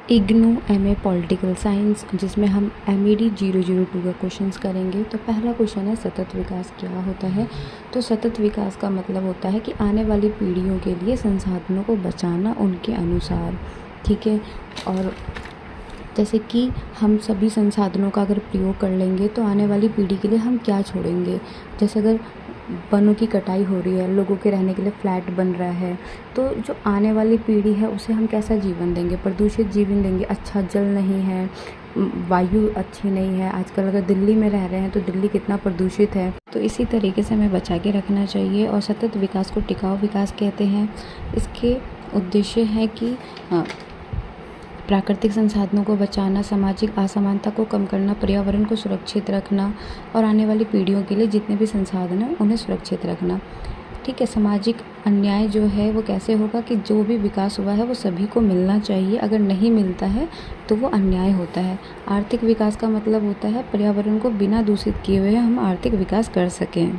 IGNOU MA political science, जिसमें हम MED 002 का क्वेश्चंस करेंगे। तो पहला क्वेश्चन है सतत विकास क्या होता है। तो सतत विकास का मतलब होता है कि आने वाली पीढ़ियों के लिए संसाधनों को बचाना उनके अनुसार, ठीक है। और जैसे कि हम सभी संसाधनों का अगर प्रयोग कर लेंगे तो आने वाली पीढ़ी के लिए हम क्या छोड़ेंगे। जैसे अगर वनों की कटाई हो रही है, लोगों के रहने के लिए फ्लैट बन रहा है, तो जो आने वाली पीढ़ी है उसे हम कैसा जीवन देंगे। प्रदूषित जीवन देंगे, अच्छा जल नहीं है, वायु अच्छी नहीं है। आजकल अगर दिल्ली में रह रहे हैं तो दिल्ली कितना प्रदूषित है। तो इसी तरीके से हमें बचा के रखना चाहिए। और सतत विकास को टिकाऊ विकास कहते हैं। इसके उद्देश्य है कि प्राकृतिक संसाधनों को बचाना, सामाजिक असमानता को कम करना, पर्यावरण को सुरक्षित रखना और आने वाली पीढ़ियों के लिए जितने भी संसाधन हैं उन्हें सुरक्षित रखना, ठीक है। सामाजिक अन्याय जो है वो कैसे होगा कि जो भी विकास हुआ है वो सभी को मिलना चाहिए, अगर नहीं मिलता है तो वो अन्याय होता है। आर्थिक विकास का मतलब होता है पर्यावरण को बिना दूषित किए हुए हम आर्थिक विकास कर सकें।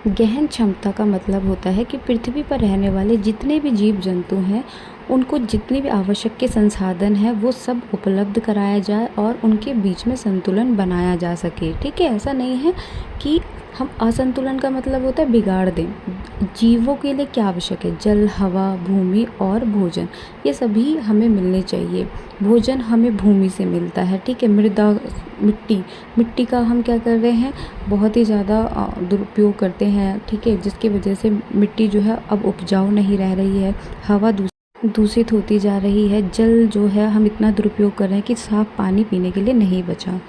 गहन क्षमता का मतलब होता है कि पृथ्वी पर रहने वाले जितने भी जीव जंतु हैं उनको जितने भी आवश्यक के संसाधन हैं वो सब उपलब्ध कराया जाए और उनके बीच में संतुलन बनाया जा सके, ठीक है। ऐसा नहीं है कि हम असंतुलन का मतलब होता है बिगाड़ दें। जीवों के लिए क्या आवश्यक है, जल, हवा, भूमि और भोजन, ये सभी हमें मिलने चाहिए। भोजन हमें भूमि से मिलता है, ठीक है। मृदा, मिट्टी का हम क्या कर रहे हैं, बहुत ही ज़्यादा दुरुपयोग करते हैं, ठीक है, जिसकी वजह से मिट्टी जो है अब उपजाऊ नहीं रह रही है। हवा दूषित होती जा रही है। जल जो है हम इतना दुरुपयोग कर रहे हैं कि साफ़ पानी पीने के लिए नहीं बचा,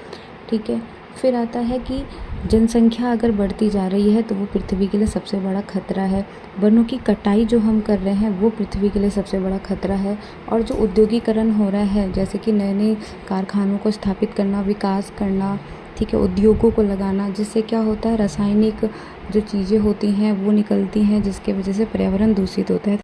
ठीक है। फिर आता है कि जनसंख्या अगर बढ़ती जा रही है तो वो पृथ्वी के लिए सबसे बड़ा खतरा है। वनों की कटाई जो हम कर रहे हैं वो पृथ्वी के लिए सबसे बड़ा खतरा है। और जो औद्योगिकरण हो रहा है, जैसे कि नए नए कारखानों को स्थापित करना, विकास करना, ठीक है, उद्योगों को लगाना, जिससे क्या होता है रासायनिक जो चीज़ें होती हैं वो निकलती हैं, जिसके वजह से पर्यावरण दूषित होता है।